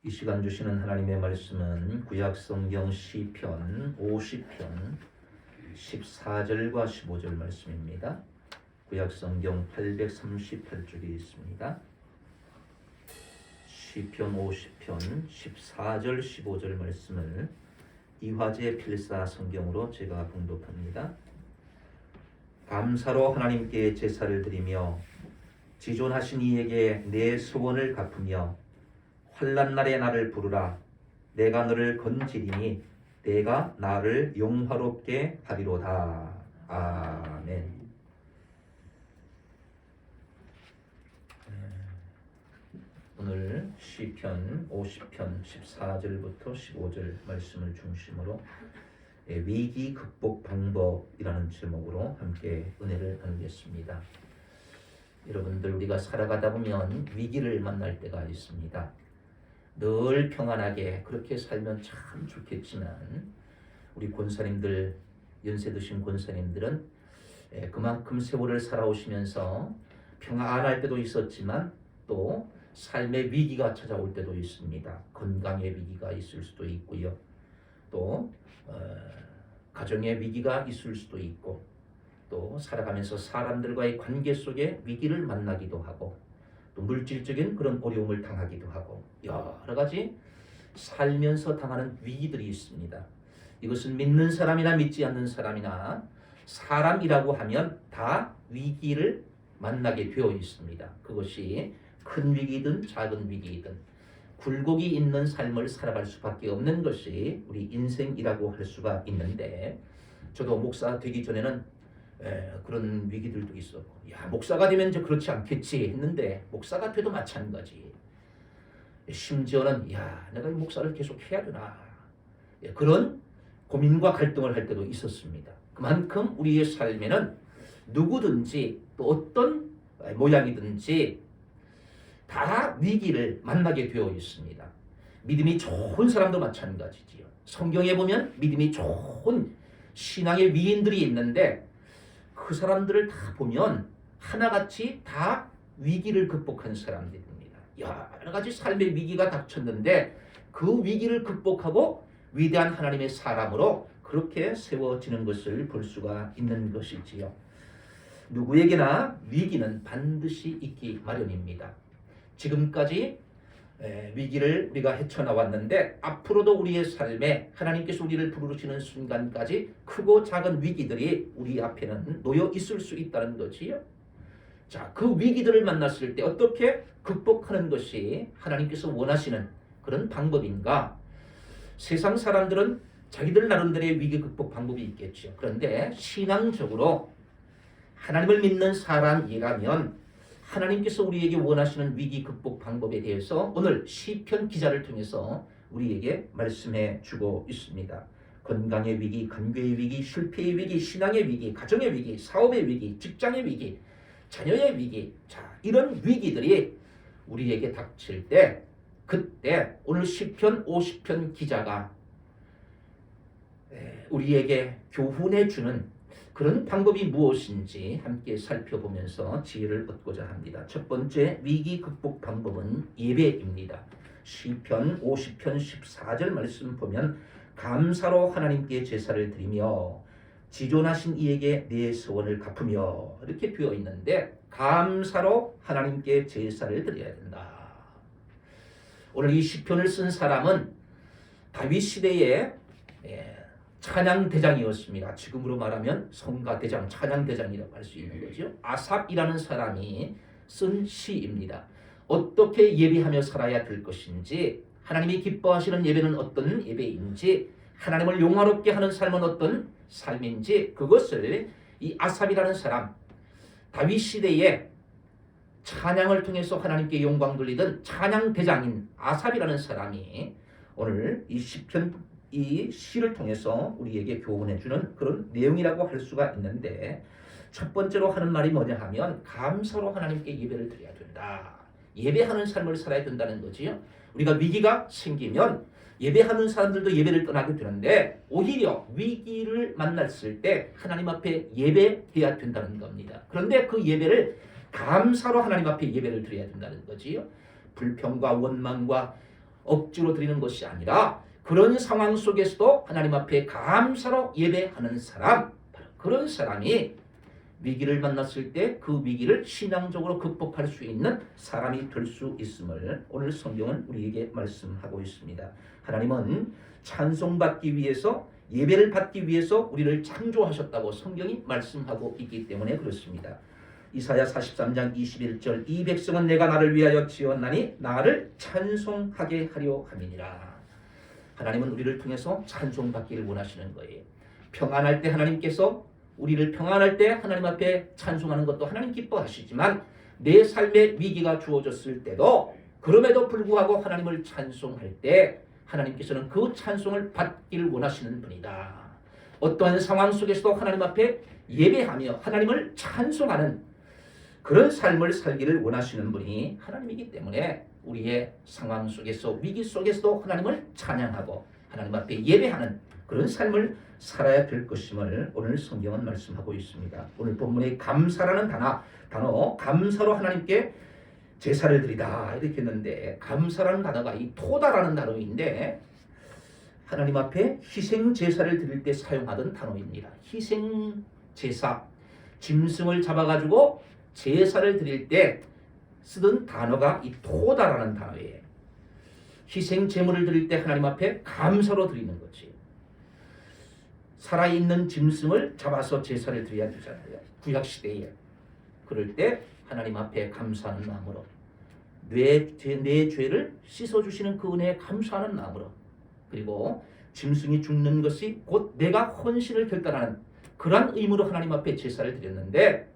이 시간 주시는 하나님의 말씀은 구약성경 시편 50편 14절과 15절 말씀입니다. 구약성경 838쪽에 있습니다. 시편 50편 14절 15절 말씀을 이화재 필사 성경으로 제가 봉독합니다. 감사로 하나님께 제사를 드리며 지존하신 이에게 내 소원을 갚으며 환난 날에 나를 부르라. 내가 너를 건지리니 내가 나를 영화롭게 하리로다. 아멘. 오늘 시편 50편 14절부터 15절 말씀을 중심으로 위기 극복 방법이라는 제목으로 함께 은혜를 나누겠습니다. 여러분들, 우리가 살아가다 보면 위기를 만날 때가 있습니다. 늘 평안하게 그렇게 살면 참 좋겠지만 우리 권사님들, 연세 드신 권사님들은 그만큼 세월을 살아오시면서 평안할 때도 있었지만 또 삶의 위기가 찾아올 때도 있습니다. 건강의 위기가 있을 수도 있고요. 또 가정의 위기가 있을 수도 있고, 또 살아가면서 사람들과의 관계 속에 위기를 만나기도 하고, 또 물질적인 그런 어려움을 당하기도 하고, 여러 가지 살면서 당하는 위기들이 있습니다. 이것은 믿는 사람이나 믿지 않는 사람이나 사람이라고 하면 다 위기를 만나게 되어 있습니다. 그것이 큰 위기든 작은 위기든 굴곡이 있는 삶을 살아갈 수밖에 없는 것이 우리 인생이라고 할 수가 있는데, 저도 목사 되기 전에는 그런 위기들도 있었고, 목사가 되면 이제 그렇지 않겠지 했는데 목사가 돼도 마찬가지. 심지어는 내가 이 목사를 계속 해야 되나, 그런 고민과 갈등을 할 때도 있었습니다. 그만큼 우리의 삶에는 누구든지 또 어떤 모양이든지 다 위기를 만나게 되어 있습니다. 믿음이 좋은 사람도 마찬가지지요. 성경에 보면 믿음이 좋은 신앙의 위인들이 있는데 그 사람들을 다 보면 하나같이 다 위기를 극복한 사람들입니다. 여러 가지 삶의 위기가 닥쳤는데 그 위기를 극복하고 위대한 하나님의 사람으로 그렇게 세워지는 것을 볼 수가 있는 것이지요. 누구에게나 위기는 반드시 있기 마련입니다. 지금까지 위기를 우리가 헤쳐나왔는데 앞으로도 우리의 삶에 하나님께서 우리를 부르시는 순간까지 크고 작은 위기들이 우리 앞에는 놓여 있을 수 있다는 거지요. 자, 그 위기들을 만났을 때 어떻게 극복하는 것이 하나님께서 원하시는 그런 방법인가? 세상 사람들은 자기들 나름대로의 위기 극복 방법이 있겠죠. 그런데 신앙적으로 하나님을 믿는 사람이라면 하나님께서 우리에게 원하시는 위기 극복 방법에 대해서 오늘 시편 기자를 통해서 우리에게 말씀해 주고 있습니다. 건강의 위기, 관계의 위기, 실패의 위기, 신앙의 위기, 가정의 위기, 사업의 위기, 직장의 위기, 자녀의 위기, 자, 이런 위기들이 우리에게 닥칠 때, 그때 오늘 시편 50편 기자가 우리에게 교훈해 주는 그런 방법이 무엇인지 함께 살펴보면서 지혜를 얻고자 합니다. 첫 번째 위기 극복 방법은 예배입니다. 시편 50편 14절 말씀 보면 감사로 하나님께 제사를 드리며 지존하신 이에게 내 소원을 갚으며 이렇게 되어 있는데, 감사로 하나님께 제사를 드려야 된다. 오늘 이 시편을 쓴 사람은 다윗 시대에 찬양대장이었습니다. 지금으로 말하면 성가대장, 찬양대장이라고 할 수 있는 거죠. 아삽이라는 사람이 쓴 시입니다. 어떻게 예배하며 살아야 될 것인지, 하나님이 기뻐하시는 예배는 어떤 예배인지, 하나님을 영화롭게 하는 삶은 어떤 삶인지, 그것을 이 아삽이라는 사람, 다윗 시대에 찬양을 통해서 하나님께 영광 돌리던 찬양대장인 아삽이라는 사람이 오늘 이 시편 이 시를 통해서 우리에게 교훈해주는 그런 내용이라고 할 수가 있는데, 첫 번째로 하는 말이 뭐냐 하면 감사로 하나님께 예배를 드려야 된다. 예배하는 삶을 살아야 된다는 거지요. 우리가 위기가 생기면 예배하는 사람들도 예배를 떠나게 되는데, 오히려 위기를 만났을 때 하나님 앞에 예배해야 된다는 겁니다. 그런데 그 예배를 감사로 하나님 앞에 예배를 드려야 된다는 거지요. 불평과 원망과 억지로 드리는 것이 아니라 그런 상황 속에서도 하나님 앞에 감사로 예배하는 사람, 바로 그런 사람이 위기를 만났을 때 그 위기를 신앙적으로 극복할 수 있는 사람이 될 수 있음을 오늘 성경은 우리에게 말씀하고 있습니다. 하나님은 찬송받기 위해서, 예배를 받기 위해서 우리를 창조하셨다고 성경이 말씀하고 있기 때문에 그렇습니다. 이사야 43장 21절 이 백성은 내가 나를 위하여 지었나니 나를 찬송하게 하려 함이니라. 하나님은 우리를 통해서 찬송받기를 원하시는 거예요. 평안할 때 하나님께서 우리를 평안할 때 하나님 앞에 찬송하는 것도 하나님 기뻐하시지만 내 삶에 위기가 주어졌을 때도 그럼에도 불구하고 하나님을 찬송할 때 하나님께서는 그 찬송을 받기를 원하시는 분이다. 어떠한 상황 속에서도 하나님 앞에 예배하며 하나님을 찬송하는 그런 삶을 살기를 원하시는 분이 하나님이기 때문에 우리의 상황 속에서 위기 속에서도 하나님을 찬양하고 하나님 앞에 예배하는 그런 삶을 살아야 될 것임을 오늘 성경은 말씀하고 있습니다. 오늘 본문의 감사라는 단어 감사로 하나님께 제사를 드리다 이렇게 했는데 감사라는 단어가 이 토다라는 단어인데 하나님 앞에 희생 제사를 드릴 때 사용하던 단어입니다. 희생 제사, 짐승을 잡아가지고 제사를 드릴 때 쓰던 단어가 이 토다라는 단어예요. 희생 제물을 드릴 때 하나님 앞에 감사로 드리는 거지. 살아있는 짐승을 잡아서 제사를 드려야 되잖아요. 구약시대에. 그럴 때 하나님 앞에 감사하는 마음으로 내 죄를 씻어주시는 그 은혜에 감사하는 마음으로 그리고 짐승이 죽는 것이 곧 내가 헌신을 결단하는 그러한 의무로 하나님 앞에 제사를 드렸는데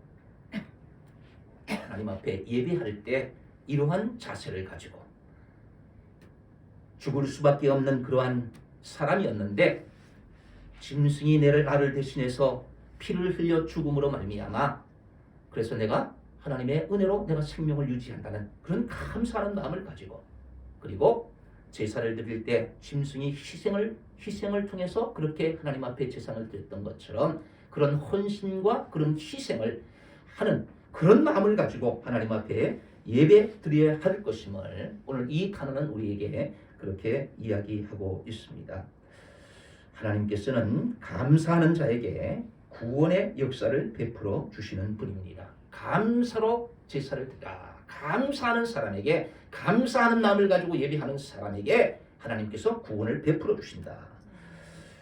하나님 앞에 예배할 때 이러한 자세를 가지고 죽을 수밖에 없는 그러한 사람이었는데 짐승이 나를 대신해서 피를 흘려 죽음으로 말미암아 그래서 내가 하나님의 은혜로 내가 생명을 유지한다는 그런 감사하는 마음을 가지고 그리고 제사를 드릴 때 짐승이 희생을 통해서 그렇게 하나님 앞에 제사를 드렸던 것처럼 그런 헌신과 그런 희생을 하는 그런 마음을 가지고 하나님 앞에 예배 드려야 할 것임을 오늘 이 단어는 우리에게 그렇게 이야기하고 있습니다. 하나님께서는 감사하는 자에게 구원의 역사를 베풀어 주시는 분입니다. 감사로 제사를 드리라. 감사하는 사람에게 감사하는 마음을 가지고 예배하는 사람에게 하나님께서 구원을 베풀어 주신다.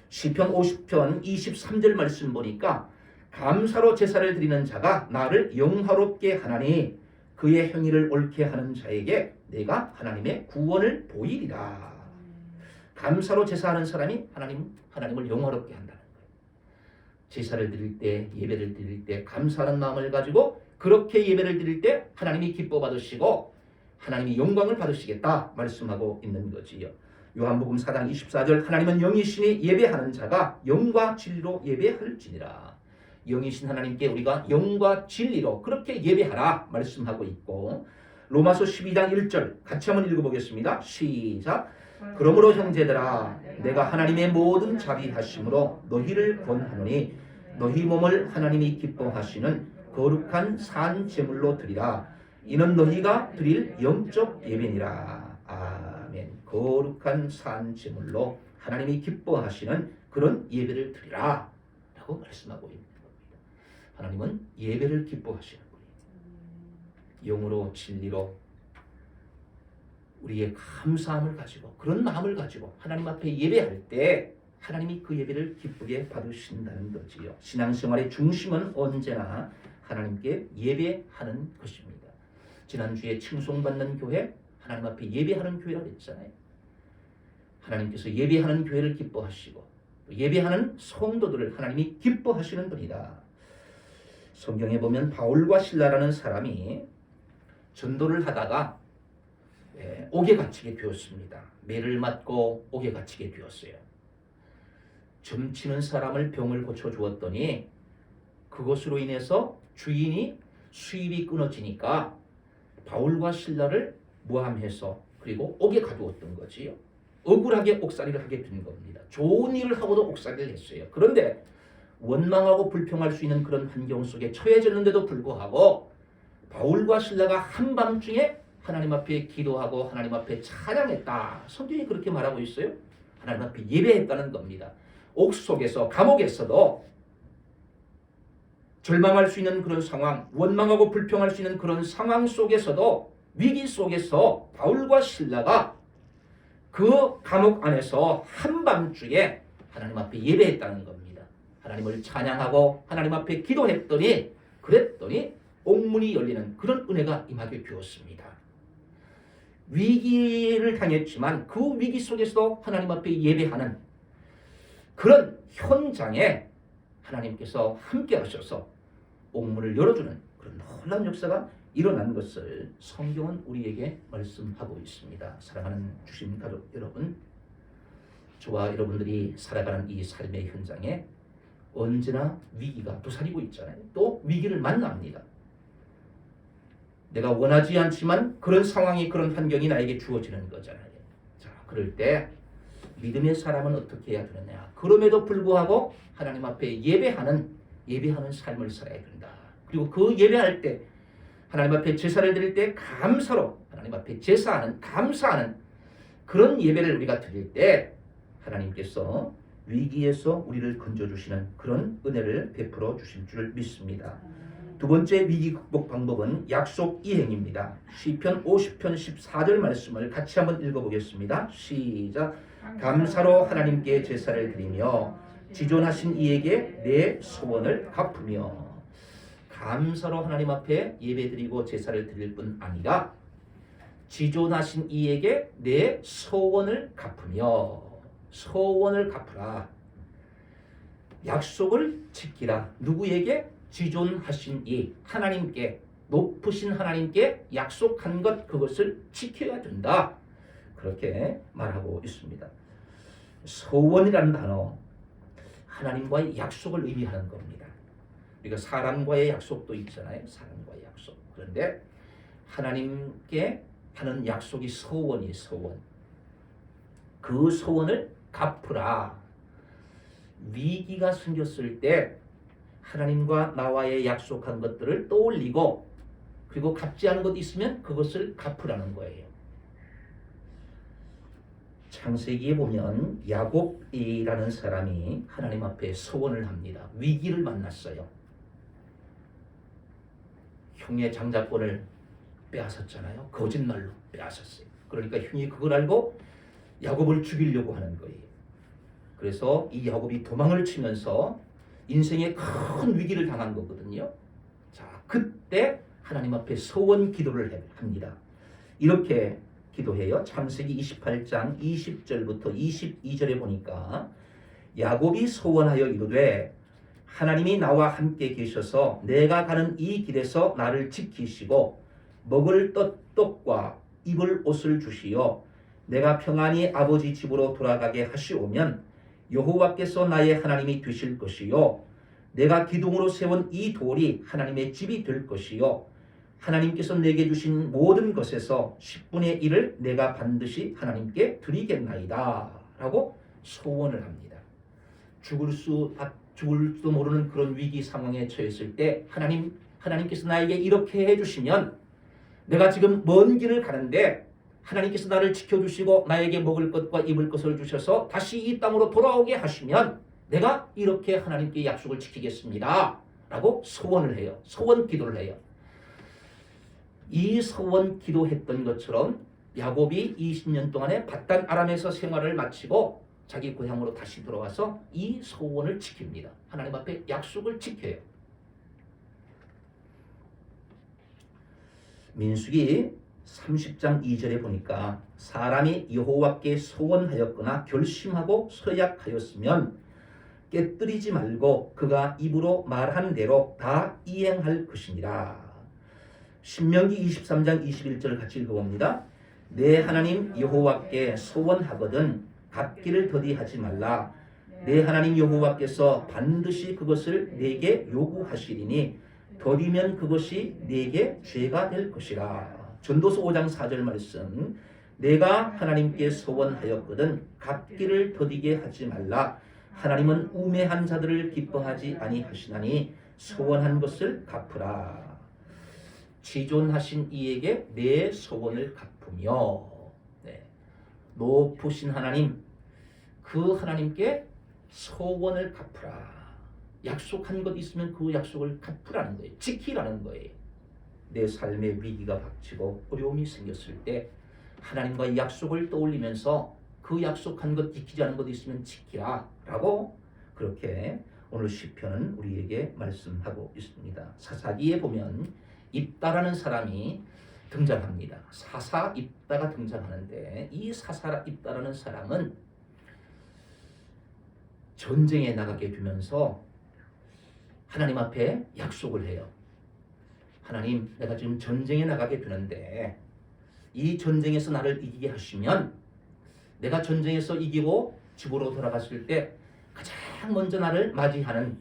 시편 50편 23절 말씀 보니까 감사로 제사를 드리는 자가 나를 영화롭게 하나니 그의 행위를 옳게 하는 자에게 내가 하나님의 구원을 보이리라. 감사로 제사하는 사람이 하나님을 영화롭게 한다는 거예요. 제사를 드릴 때, 예배를 드릴 때 감사하는 마음을 가지고 그렇게 예배를 드릴 때 하나님이 기뻐 받으시고 하나님이 영광을 받으시겠다 말씀하고 있는 거지요. 요한복음 4장 24절 하나님은 영이시니 예배하는 자가 영과 진리로 예배할지니라. 영이신 하나님께 우리가 영과 진리로 그렇게 예배하라 말씀하고 있고 로마서 12장 1절 같이 한번 읽어보겠습니다. 시작. 그러므로 형제들아 내가 하나님의 모든 자비하심으로 너희를 권하노니 너희 몸을 하나님이 기뻐하시는 거룩한 산 제물로 드리라. 이는 너희가 드릴 영적 예배니라. 아멘. 거룩한 산 제물로 하나님이 기뻐하시는 그런 예배를 드리라 라고 말씀하고 있는 겁니다. 하나님은 예배를 기뻐하시는 분이에요. 영으로 진리로 우리의 감사함을 가지고 그런 마음을 가지고 하나님 앞에 예배할 때 하나님이 그 예배를 기쁘게 받으신다는 거지요. 신앙생활의 중심은 언제나 하나님께 예배하는 것입니다. 지난주에 칭송받는 교회, 하나님 앞에 예배하는 교회라고 했잖아요. 하나님께서 예배하는 교회를 기뻐하시고 예배하는 성도들을 하나님이 기뻐하시는 분이다. 성경에 보면 바울과 실라라는 사람이 전도를 하다가 옥에 갇히게 되었습니다. 매를 맞고 옥에 갇히게 되었어요. 점치는 사람을 병을 고쳐주었더니 그것으로 인해서 주인이 수입이 끊어지니까 바울과 실라를 모함해서 그리고 옥에 가두었던 거지요. 억울하게 옥살이를 하게 된 겁니다. 좋은 일을 하고도 옥살이를 했어요. 그런데 원망하고 불평할 수 있는 그런 환경 속에 처해졌는데도 불구하고 바울과 실라가 한밤중에 하나님 앞에 기도하고 하나님 앞에 찬양했다. 성경이 그렇게 말하고 있어요. 하나님 앞에 예배했다는 겁니다. 옥속에서 감옥에서도 절망할 수 있는 그런 상황, 원망하고 불평할 수 있는 그런 상황 속에서도 위기 속에서 바울과 실라가 그 감옥 안에서 한밤중에 하나님 앞에 예배했다는 겁니다. 하나님을 찬양하고 하나님 앞에 기도했더니 그랬더니 옥문이 열리는 그런 은혜가 임하게 되었습니다. 위기를 당했지만 그 위기 속에서도 하나님 앞에 예배하는 그런 현장에 하나님께서 함께 하셔서 옥문을 열어주는 그런 놀라운 역사가 일어난 것을 성경은 우리에게 말씀하고 있습니다. 사랑하는 주신 가족 여러분, 저와 여러분들이 살아가는 이 삶의 현장에 언제나 위기가 도사리고 있잖아요. 또 위기를 만납니다. 내가 원하지 않지만 그런 상황이 그런 환경이 나에게 주어지는 거잖아요. 자, 그럴 때 믿음의 사람은 어떻게 해야 되느냐? 그럼에도 불구하고 하나님 앞에 예배하는 삶을 살아야 된다. 그리고 그 예배할 때 하나님 앞에 제사를 드릴 때 감사로 하나님 앞에 제사하는 감사하는 그런 예배를 우리가 드릴 때 하나님께서 위기에서 우리를 건져주시는 그런 은혜를 베풀어 주실 줄 믿습니다. 두 번째 위기 극복 방법은 약속 이행입니다. 시편 50편 14절 말씀을 같이 한번 읽어보겠습니다. 시작. 감사로 하나님께 제사를 드리며 지존하신 이에게 내 소원을 갚으며. 감사로 하나님 앞에 예배드리고 제사를 드릴 뿐 아니라 지존하신 이에게 내 소원을 갚으며. 소원을 갚으라. 약속을 지키라. 누구에게? 지존하신 이 하나님께, 높으신 하나님께 약속한 것, 그것을 지켜야 된다. 그렇게 말하고 있습니다. 소원이라는 단어, 하나님과의 약속을 의미하는 겁니다. 우리가 사람과의 약속도 있잖아요. 사람과의 약속. 그런데 하나님께 하는 약속이 소원이 소원. 그 소원을 갚으라. 위기가 생겼을 때 하나님과 나와의 약속한 것들을 떠올리고 그리고 갚지 않은 것 있으면 그것을 갚으라는 거예요. 창세기에 보면 야곱이라는 사람이 하나님 앞에 소원을 합니다. 위기를 만났어요. 형의 장자권을 빼앗았잖아요. 거짓말로 빼앗았어요. 그러니까 형이 그걸 알고 야곱을 죽이려고 하는 거예요. 그래서 이 야곱이 도망을 치면서 인생에 큰 위기를 당한 거거든요. 자, 그때 하나님 앞에 소원 기도를 합니다. 이렇게 기도해요. 창세기 28장 20절부터 22절에 보니까 야곱이 소원하여 이르되 하나님이 나와 함께 계셔서 내가 가는 이 길에서 나를 지키시고 먹을 떡과 입을 옷을 주시어 내가 평안히 아버지 집으로 돌아가게 하시오면 여호와께서 나의 하나님이 되실 것이요 내가 기둥으로 세운 이 돌이 하나님의 집이 될 것이요 하나님께서 내게 주신 모든 것에서 10분의 1을 내가 반드시 하나님께 드리겠나이다 라고 소원을 합니다. 죽을 수도 모르는 그런 위기 상황에 처했을 때 하나님께서 나에게 이렇게 해주시면 내가 지금 먼 길을 가는데 하나님께서 나를 지켜주시고 나에게 먹을 것과 입을 것을 주셔서 다시 이 땅으로 돌아오게 하시면 내가 이렇게 하나님께 약속을 지키겠습니다 라고 소원을 해요. 소원 기도를 해요. 이 소원 기도했던 것처럼 야곱이 20년 동안에 밧단 아람에서 생활을 마치고 자기 고향으로 다시 돌아와서 이 소원을 지킵니다. 하나님 앞에 약속을 지켜요. 민수기 30장 2절에 보니까 사람이 여호와께 소원하였거나 결심하고 서약하였으면 깨뜨리지 말고 그가 입으로 말한 대로 다 이행할 것이니라. 신명기 23장 21절을 같이 읽어봅니다. 내 하나님 여호와께 소원하거든 갚기를 더디하지 말라. 내 하나님 여호와께서 반드시 그것을 내게 요구하시리니 더디면 그것이 내게 죄가 될 것이라. 전도서 5장 4절 말씀. 내가 하나님께 소원하였거든 갚기를 더디게 하지 말라. 하나님은 우매한 자들을 기뻐하지 아니하시나니 소원한 것을 갚으라. 지존하신 이에게 내 소원을 갚으며. 네. 높으신 하나님, 그 하나님께 소원을 갚으라. 약속한 것 있으면 그 약속을 갚으라는 거예요. 지키라는 거예요. 내 삶에 위기가 닥치고 어려움이 생겼을 때 하나님과의 약속을 떠올리면서 그 약속한 것 지키지 않은 것 있으면 지키라 라고 그렇게 오늘 시편은 우리에게 말씀하고 있습니다. 사사기에 보면 입다라는 사람이 등장합니다. 사사 입다가 등장하는데 이 사사 입다라는 사람은 전쟁에 나가게 되면서 하나님 앞에 약속을 해요. 하나님, 내가 지금 전쟁에 나가게 되는데 이 전쟁에서 나를 이기게 하시면 내가 전쟁에서 이기고 집으로 돌아갔을 때 가장 먼저 나를 맞이하는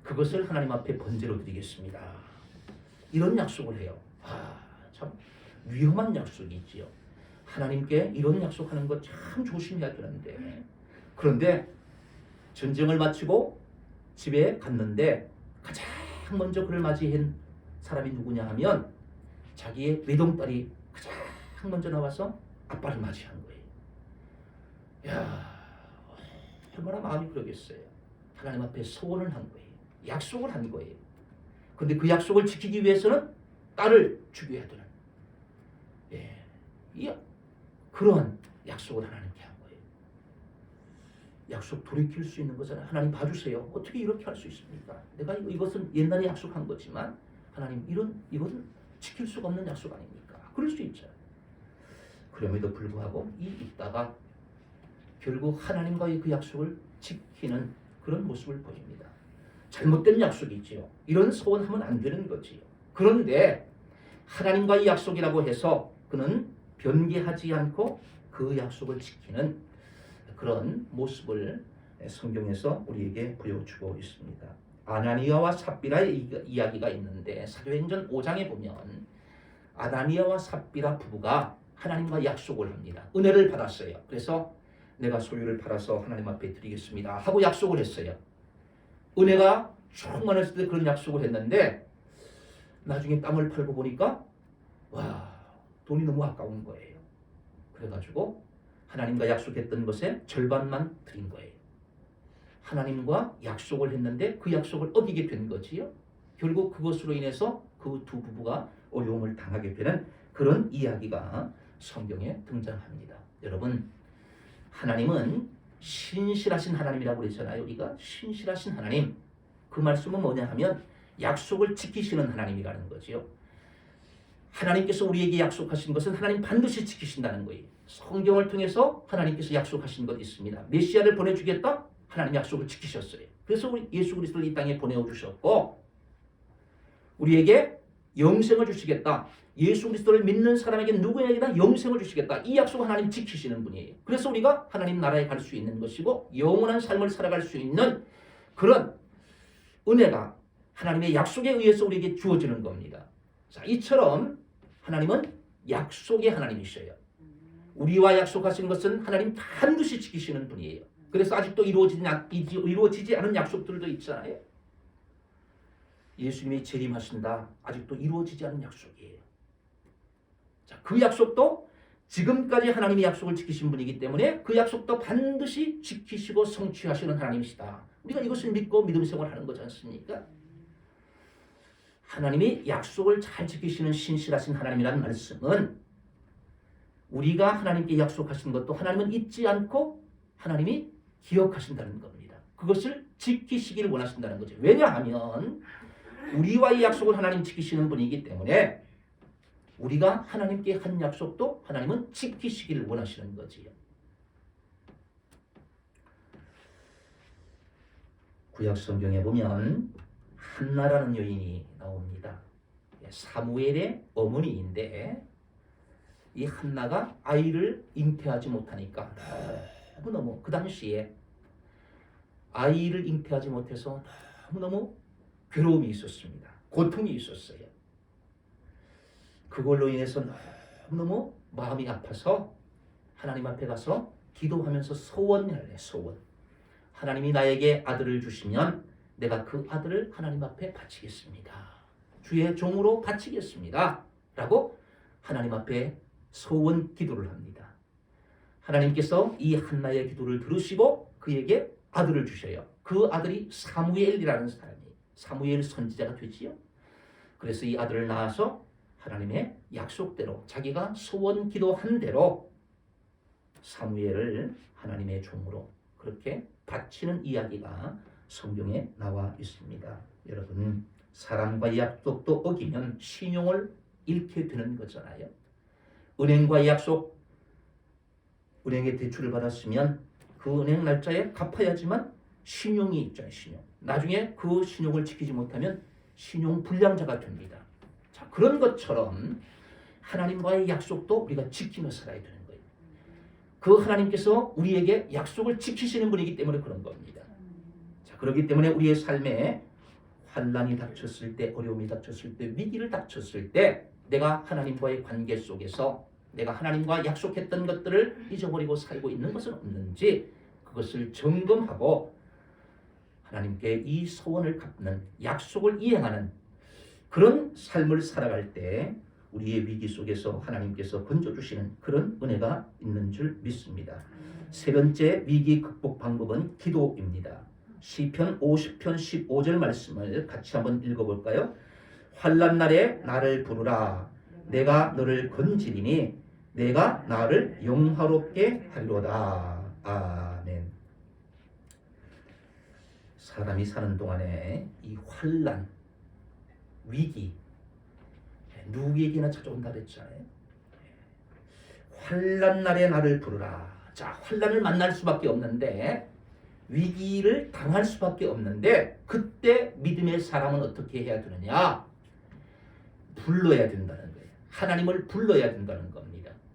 그것을 하나님 앞에 번제로 드리겠습니다. 이런 약속을 해요. 참 위험한 약속이지요. 하나님께 이런 약속하는 거 참 조심해야 되는데, 그런데 전쟁을 마치고 집에 갔는데 가장 먼저 그를 맞이한 사람이 누구냐 하면 자기의 외동딸이 가장 먼저 나와서 아빠를 맞이한 거예요. 야, 얼마나 마음이 그러겠어요. 하나님 앞에 소원을 한 거예요. 약속을 한 거예요. 그런데 그 약속을 지키기 위해서는 딸을 죽여야 되는, 그런 약속을 하나님께 한 거예요. 약속 돌이킬 수 있는 거잖아요. 하나님 봐주세요. 어떻게 이렇게 할 수 있습니까? 내가 이것은 옛날에 약속한 거지만 하나님 이것은 지킬 수가 없는 약속 아닙니까? 그럴 수 있죠. 그럼에도 불구하고 이 입다가 결국 하나님과의 그 약속을 지키는 그런 모습을 보입니다. 잘못된 약속이지요. 이런 소원하면 안 되는 거지요. 그런데 하나님과의 약속이라고 해서 그는 변개하지 않고 그 약속을 지키는 그런 모습을 성경에서 우리에게 보여주고 있습니다. 아나니아와 삽비라의 이야기가 있는데 사도행전 5장에 보면 아나니아와 삽비라 부부가 하나님과 약속을 합니다. 은혜를 받았어요. 그래서 내가 소유를 팔아서 하나님 앞에 드리겠습니다 하고 약속을 했어요. 은혜가 충만했을 때 그런 약속을 했는데 나중에 땅을 팔고 보니까 돈이 너무 아까운 거예요. 그래가지고 하나님과 약속했던 것의 절반만 드린 거예요. 하나님과 약속을 했는데 그 약속을 어기게 된 거지요. 결국 그것으로 인해서 그 두 부부가 어려움을 당하게 되는 그런 이야기가 성경에 등장합니다. 여러분, 하나님은 신실하신 하나님이라고 그랬잖아요. 우리가 신실하신 하나님, 그 말씀은 뭐냐 하면 약속을 지키시는 하나님이라는 거지요. 하나님께서 우리에게 약속하신 것은 하나님 반드시 지키신다는 거예요. 성경을 통해서 하나님께서 약속하신 것 있습니다. 메시아를 보내주겠다? 하나님 약속을 지키셨어요. 그래서 우리 예수 그리스도를 이 땅에 보내주셨고 우리에게 영생을 주시겠다. 예수 그리스도를 믿는 사람에게 누구에게나 영생을 주시겠다. 이 약속을 하나님 지키시는 분이에요. 그래서 우리가 하나님 나라에 갈 수 있는 것이고 영원한 삶을 살아갈 수 있는 그런 은혜가 하나님의 약속에 의해서 우리에게 주어지는 겁니다. 자, 이처럼 하나님은 약속의 하나님이셔요. 우리와 약속하신 것은 하나님 반드시 지키시는 분이에요. 그래서 아직도 이루어지지 않은 약속들도 있잖아요. 예수님이 재림하신다. 아직도 이루어지지 않은 약속이에요. 자, 그 약속도 지금까지 하나님이 약속을 지키신 분이기 때문에 그 약속도 반드시 지키시고 성취하시는 하나님이시다. 우리가 이것을 믿고 믿음 생활하는 거지 않습니까? 하나님이 약속을 잘 지키시는 신실하신 하나님이라는 말씀은 우리가 하나님께 약속하신 것도 하나님은 잊지 않고 하나님이 기억하신다는 겁니다. 그것을 지키시기를 원하신다는 거죠. 왜냐하면 우리와의 약속을 하나님 지키시는 분이기 때문에 우리가 하나님께 한 약속도 하나님은 지키시기를 원하시는 거지요. 구약 성경에 보면 한나라는 여인이 나옵니다. 사무엘의 어머니인데 이 한나가 아이를 잉태하지 못하니까 너무너무 그 당시에 아이를 잉태하지 못해서 너무너무 괴로움이 있었습니다. 고통이 있었어요. 그걸로 인해서 너무너무 마음이 아파서 하나님 앞에 가서 기도하면서 소원을 해. 소원. 하나님이 나에게 아들을 주시면 내가 그 아들을 하나님 앞에 바치겠습니다. 주의 종으로 바치겠습니다. 라고 하나님 앞에 소원 기도를 합니다. 하나님께서 이 한나의 기도를 들으시고 그에게 아들을 주셔요. 그 아들이 사무엘이라는 사람이에요. 사무엘 선지자가 되지요. 그래서 이 아들을 낳아서 하나님의 약속대로 자기가 소원 기도한 대로 사무엘을 하나님의 종으로 그렇게 바치는 이야기가 성경에 나와 있습니다. 여러분, 사람과의 약속도 어기면 신용을 잃게 되는 거잖아요. 은행과의 약속, 은행에 대출을 받았으면 그 은행 날짜에 갚아야지만 신용이 있잖아요. 신용. 나중에 그 신용을 지키지 못하면 신용 불량자가 됩니다. 자, 그런 것처럼 하나님과의 약속도 우리가 지키며 살아야 되는 거예요. 그 하나님께서 우리에게 약속을 지키시는 분이기 때문에 그런 겁니다. 자, 그렇기 때문에 우리의 삶에 환난이 닥쳤을 때, 어려움이 닥쳤을 때, 위기를 닥쳤을 때 내가 하나님과의 관계 속에서 내가 하나님과 약속했던 것들을 잊어버리고 살고 있는 것은 없는지 그것을 점검하고 하나님께 이 소원을 갚는 약속을 이행하는 그런 삶을 살아갈 때 우리의 위기 속에서 하나님께서 건져주시는 그런 은혜가 있는 줄 믿습니다. 세 번째 위기 극복 방법은 기도입니다. 시편 50편 15절 말씀을 같이 한번 읽어볼까요? 환난 날에 나를 부르라. 내가 너를 건지리니 내가 나를 영화롭게 하리로다. 아멘. 사람이 사는 동안에 이 환난, 위기 누구에게나 찾아온다 그랬잖아요. 환난 날에 나를 부르라. 자, 환난을 만날 수밖에 없는데 위기를 당할 수밖에 없는데 그때 믿음의 사람은 어떻게 해야 되느냐? 불러야 된다는 거예요. 하나님을 불러야 된다는 겁니다.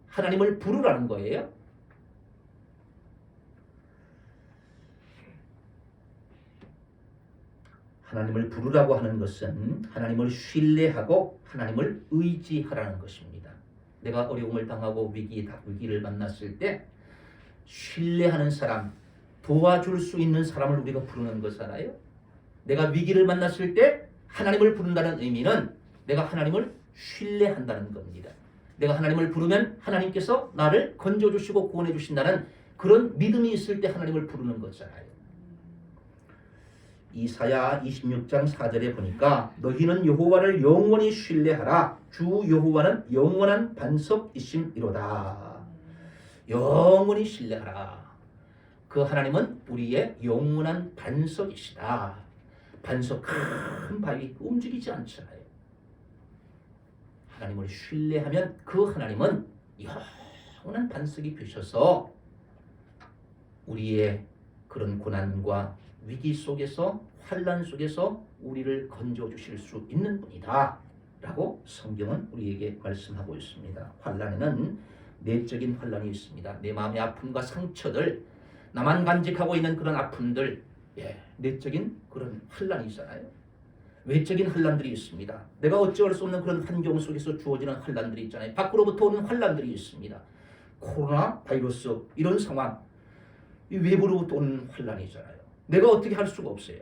하나님을 부르라는 거예요. 하나님을 부르라고 하는 것은 하나님을 신뢰하고 하나님을 의지하라는 것입니다. 내가 어려움을 당하고 위기를 만났을 때 신뢰하는 사람, 도와줄 수 있는 사람을 우리가 부르는 거잖아요. 내가 위기를 만났을 때 하나님을 부른다는 의미는 내가 하나님을 신뢰한다는 겁니다. 내가 하나님을 부르면 하나님께서 나를 건져주시고 구원해주신다는 그런 믿음이 있을 때 하나님을 부르는 거잖아요. 이사야 26장 4절에 보니까 너희는 여호와를 영원히 신뢰하라. 주 여호와는 영원한 반석이심이로다. 영원히 신뢰하라. 그 하나님은 우리의 영원한 반석이시다. 반석 큰 바위 움직이지 않잖아요. 하나님을 신뢰하면 그 하나님은 영원한 반석이 되셔서 우리의 그런 고난과 위기 속에서 환난 속에서 우리를 건져주실 수 있는 분이다 라고 성경은 우리에게 말씀하고 있습니다. 환난에는 내적인 환난이 있습니다. 내 마음의 아픔과 상처들, 나만 간직하고 있는 그런 아픔들, 내적인 그런 환난이 있잖아요. 외적인 환난들이 있습니다. 내가 어찌할 수 없는 그런 환경 속에서 주어지는 환난들이 있잖아요. 밖으로부터 오는 환난들이 있습니다. 코로나 바이러스 이런 상황, 이 외부로부터 오는 환난이잖아요. 내가 어떻게 할 수가 없어요.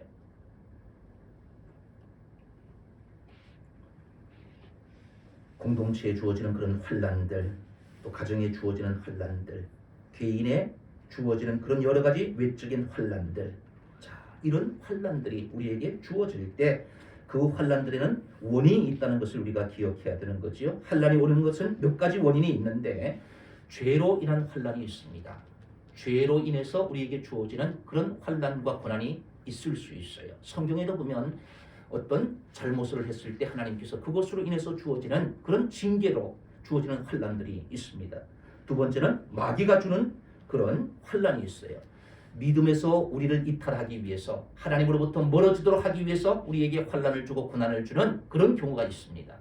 공동체에 주어지는 그런 환난들, 또 가정에 주어지는 환난들, 개인에 주어지는 그런 여러 가지 외적인 환난들, 자, 이런 환난들이 우리에게 주어질 때 그 환난들에는 원인이 있다는 것을 우리가 기억해야 되는 거지요. 환난이 오는 것은 몇 가지 원인이 있는데 죄로 인한 환난이 있습니다. 죄로 인해서 우리에게 주어지는 그런 환난과 고난이 있을 수 있어요. 성경에도 보면 어떤 잘못을 했을 때 하나님께서 그것으로 인해서 주어지는 그런 징계로 주어지는 환난들이 있습니다. 두 번째는 마귀가 주는 그런 환난이 있어요. 믿음에서 우리를 이탈하기 위해서, 하나님으로부터 멀어지도록 하기 위해서 우리에게 환난을 주고 고난을 주는 그런 경우가 있습니다.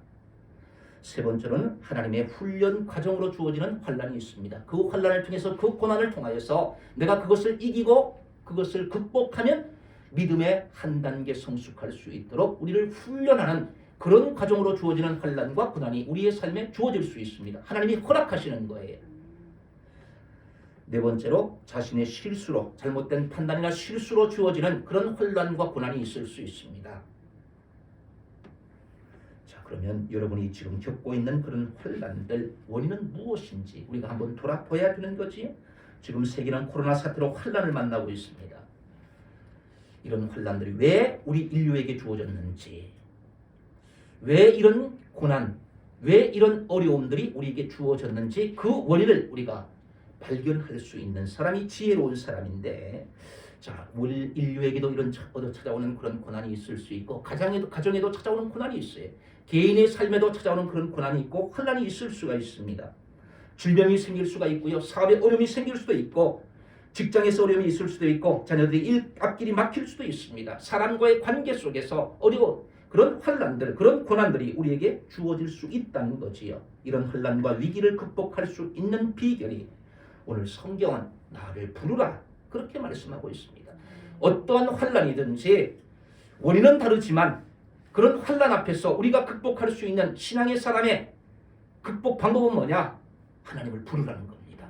세 번째로는 하나님의 훈련 과정으로 주어지는 환난이 있습니다. 그 환난을 통해서, 그 고난을 통하여서 내가 그것을 이기고 그것을 극복하면 믿음의 한 단계 성숙할 수 있도록 우리를 훈련하는 그런 과정으로 주어지는 환난과 고난이 우리의 삶에 주어질 수 있습니다. 하나님이 허락하시는 거예요. 네 번째로 자신의 실수로, 잘못된 판단이나 실수로 주어지는 그런 환난과 고난이 있을 수 있습니다. 그러면 여러분이 지금 겪고 있는 그런 환난들 원인은 무엇인지 우리가 한번 돌아봐야 되는 거지. 지금 세계는 코로나 사태로 환난을 만나고 있습니다. 이런 환난들이 왜 우리 인류에게 주어졌는지, 왜 이런 고난, 왜 이런 어려움들이 우리에게 주어졌는지 그 원인을 우리가 발견할 수 있는 사람이 지혜로운 사람인데, 자, 우리 인류에게도 이런 찾아오는 그런 고난이 있을 수 있고, 가정에도 찾아오는 고난이 있어요. 개인의 삶에도 찾아오는 그런 고난이 있고 환난이 있을 수가 있습니다. 질병이 생길 수가 있고요, 사업에 어려움이 생길 수도 있고, 직장에서 어려움이 있을 수도 있고, 자녀들이 일 앞길이 막힐 수도 있습니다. 사람과의 관계 속에서 어려운 그런 환난들, 그런 고난들이 우리에게 주어질 수 있다는 거지요. 이런 환난과 위기를 극복할 수 있는 비결이 오늘 성경은 나를 부르라 그렇게 말씀하고 있습니다. 어떠한 환난이든지 원인은 다르지만 그런 환난 앞에서 우리가 극복할 수 있는 신앙의 사람의 극복 방법은 뭐냐? 하나님을 부르라는 겁니다.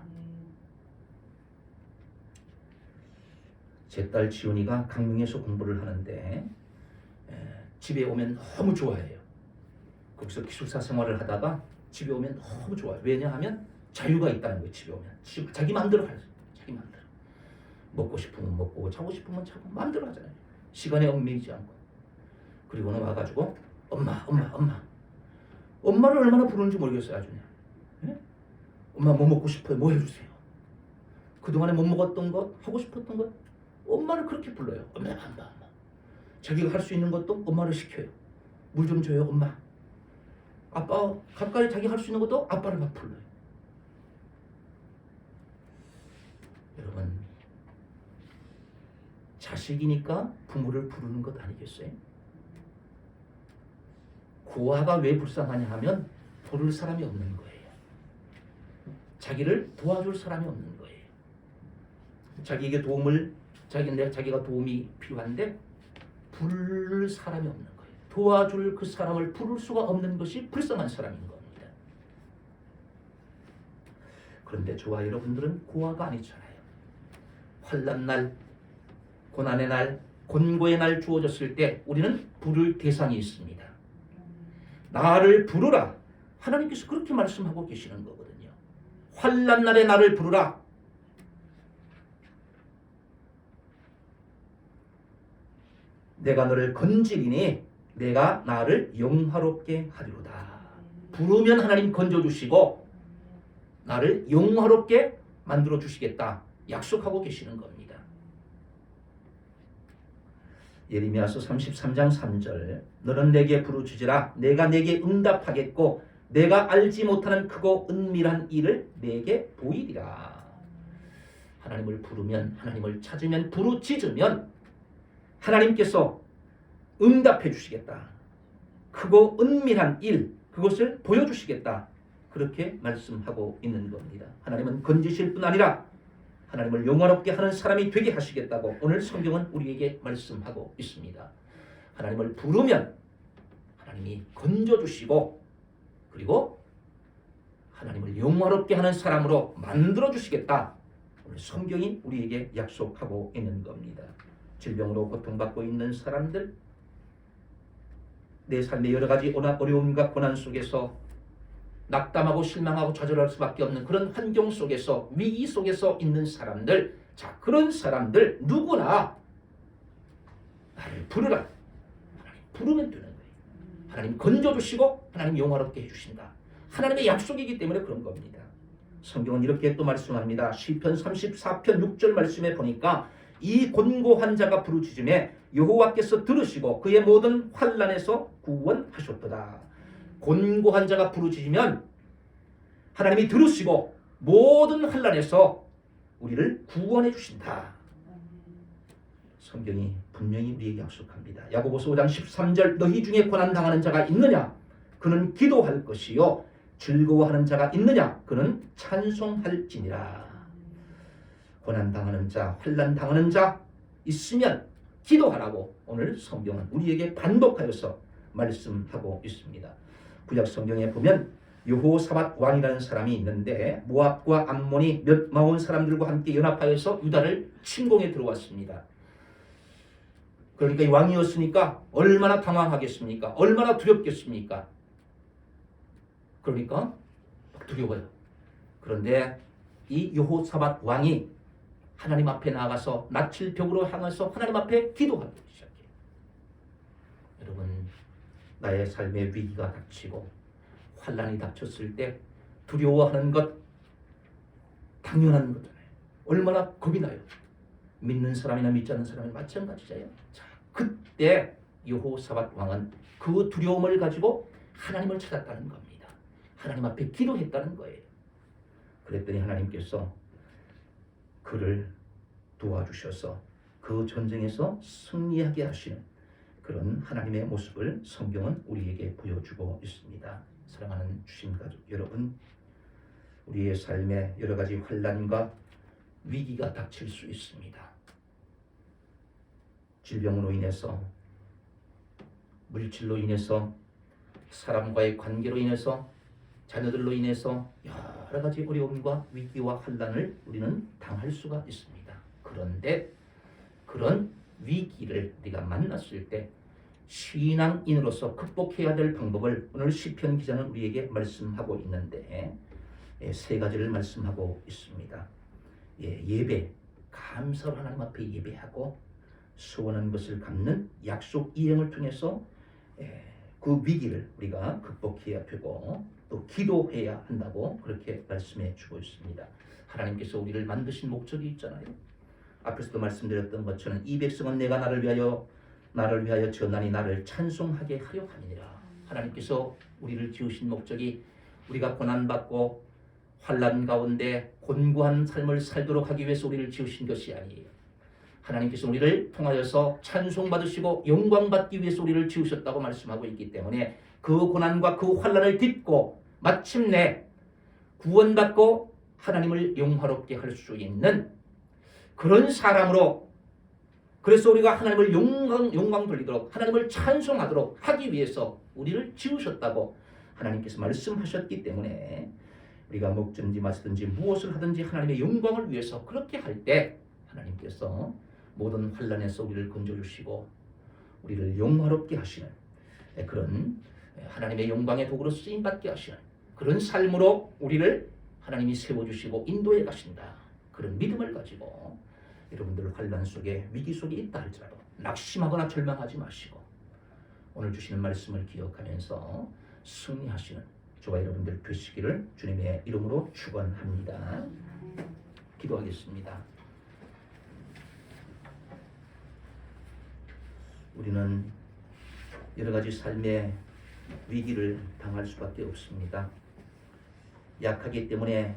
제 딸 지훈이가 강릉에서 공부를 하는데 집에 오면 너무 좋아해요. 거기서 기숙사 생활을 하다가 집에 오면 너무 좋아요. 왜냐하면 자유가 있다는 거예요. 집에 오면 자기 마음대로 하죠. 자기 마음대로. 먹고 싶으면 먹고 자고 싶으면 자고 마음대로 하잖아요. 시간에 얽매이지 않고. 그리고는 와가지고 엄마를 얼마나 부르는지 모르겠어요. 아주 그냥. 네? 엄마 뭐 먹고 싶어요? 뭐 해주세요. 그동안에 못 먹었던 것, 하고 싶었던 것, 엄마를 그렇게 불러요. 엄마. 자기가 할 수 있는 것도 엄마를 시켜요. 물 좀 줘요, 엄마. 아빠, 가까이 자기가 할 수 있는 것도 아빠를 막 불러요. 여러분, 자식이니까 부모를 부르는 것 아니겠어요? 고아가 왜 불쌍하냐 하면 부를 사람이 없는 거예요. 자기를 도와줄 사람이 없는 거예요. 자기에게 자기가 도움이 필요한데 부를 사람이 없는 거예요. 도와줄 그 사람을 부를 수가 없는 것이 불쌍한 사람인 겁니다. 그런데 저와 여러분들은 고아가 아니잖아요. 환난 날, 고난의 날, 곤고의 날 주어졌을 때 우리는 부를 대상이 있습니다. 나를 부르라. 하나님께서 그렇게 말씀하고 계시는 거거든요. 환난 날에 나를 부르라. 내가 너를 건지리니 내가 나를 영화롭게 하리로다. 부르면 하나님 건져주시고 나를 영화롭게 만들어주시겠다 약속하고 계시는 겁니다. 예레미야서 33장 3절 너는 내게 부르짖으라 내가 내게 응답하겠고 내가 알지 못하는 크고 은밀한 일을 내게 보이리라. 하나님을 부르면, 하나님을 찾으면, 부르짖으면 하나님께서 응답해 주시겠다. 크고 은밀한 일, 그것을 보여주시겠다. 그렇게 말씀하고 있는 겁니다. 하나님은 건지실 뿐 아니라 하나님을 영화롭게 하는 사람이 되게 하시겠다고 오늘 성경은 우리에게 말씀하고 있습니다. 하나님을 부르면 하나님이 건져주시고 그리고 하나님을 영화롭게 하는 사람으로 만들어주시겠다. 오늘 성경이 우리에게 약속하고 있는 겁니다. 질병으로 고통받고 있는 사람들, 내 삶의 여러 가지 어려움과 고난 속에서 낙담하고 실망하고 좌절할 수밖에 없는 그런 환경 속에서, 위기 속에서 있는 사람들, 자, 그런 사람들 누구나 나를 부르라. 하나님 부르면 되는 거예요. 하나님 건져주시고 하나님 영화롭게 해주신다. 하나님의 약속이기 때문에 그런 겁니다. 성경은 이렇게 또 말씀합니다. 시편 34편 6절 말씀에 보니까 이 곤고한 자가 부르짖음에 여호와께서 들으시고 그의 모든 환난에서 구원하셨도다. 곤고한 자가 부르짖으면 하나님이 들으시고 모든 환난에서 우리를 구원해 주신다. 성경이 분명히 우리에게 약속합니다. 야고보서 5장 13절 너희 중에 고난당하는 자가 있느냐? 그는 기도할 것이요 즐거워하는 자가 있느냐? 그는 찬송할지니라. 고난당하는 자, 환난당하는 자 있으면 기도하라고 오늘 성경은 우리에게 반복하여서 말씀하고 있습니다. 구약 성경에 보면 여호사밧 왕이라는 사람이 있는데 모압과 암몬이 몇 마온 사람들과 함께 연합하여서 유다를 침공에 들어왔습니다. 그러니까 이 왕이었으니까 얼마나 당황하겠습니까? 얼마나 두렵겠습니까? 그러니까 막 두려워요. 그런데 이 여호사밧 왕이 하나님 앞에 나아가서 낯을 벽으로 향해서 하나님 앞에 기도하기 시작해요. 여러분, 나의 삶의 위기가 닥치고 환난이 닥쳤을 때 두려워하는 것 당연한 거잖아요. 얼마나 겁이 나요. 믿는 사람이나 믿지 않는 사람이 마찬가지잖아요. 자, 그때 여호사밧 왕은 그 두려움을 가지고 하나님을 찾았다는 겁니다. 하나님 앞에 기도했다는 거예요. 그랬더니 하나님께서 그를 도와주셔서 그 전쟁에서 승리하게 하시는 그런 하나님의 모습을 성경은 우리에게 보여주고 있습니다. 사랑하는 주신 가족 여러분, 우리의 삶에 여러 가지 환난과 위기가 닥칠 수 있습니다. 질병으로 인해서, 물질로 인해서, 사람과의 관계로 인해서, 자녀들로 인해서 여러 가지 어려움과 위기와 환난을 우리는 당할 수가 있습니다. 그런데 그런 위기를 우리가 만났을 때 신앙인으로서 극복해야 될 방법을 오늘 시편 기자는 우리에게 말씀하고 있는데 세 가지를 말씀하고 있습니다. 예배, 감사로 하나님 앞에 예배하고 소원한 것을 갚는 약속 이행을 통해서 그 위기를 우리가 극복해야 되고 또 기도해야 한다고 그렇게 말씀해 주고 있습니다. 하나님께서 우리를 만드신 목적이 있잖아요. 앞에서도 말씀드렸던 것처럼 이 백성은 내가 나를 위하여 전하니 나를 찬송하게 하려 함이니라. 하나님께서 우리를 지으신 목적이 우리가 고난받고 환난 가운데 곤고한 삶을 살도록 하기 위해서 우리를 지으신 것이 아니에요. 하나님께서 우리를 통하여서 찬송받으시고 영광받기 위해서 우리를 지으셨다고 말씀하고 있기 때문에 그 고난과 그 환난을 딛고 마침내 구원받고 하나님을 영화롭게 할 수 있는 그런 사람으로, 그래서 우리가 하나님을 영광 돌리도록 하나님을 찬송하도록 하기 위해서 우리를 지으셨다고 하나님께서 말씀하셨기 때문에 우리가 먹든지 마시든지 무엇을 하든지 하나님의 영광을 위해서 그렇게 할 때 하나님께서 모든 환난에서 우리를 건져주시고 우리를 영화롭게 하시는 그런 하나님의 영광의 도구로 쓰임받게 하시는 그런 삶으로 우리를 하나님이 세워주시고 인도해 가신다. 그런 믿음을 가지고 여러분들 환난 속에 위기 속에 있다 할지라도 낙심하거나 절망하지 마시고 오늘 주시는 말씀을 기억하면서 승리하시는 저와 여러분들 되시기를 주님의 이름으로 축원합니다. 기도하겠습니다. 우리는 여러 가지 삶의 위기를 당할 수밖에 없습니다. 약하기 때문에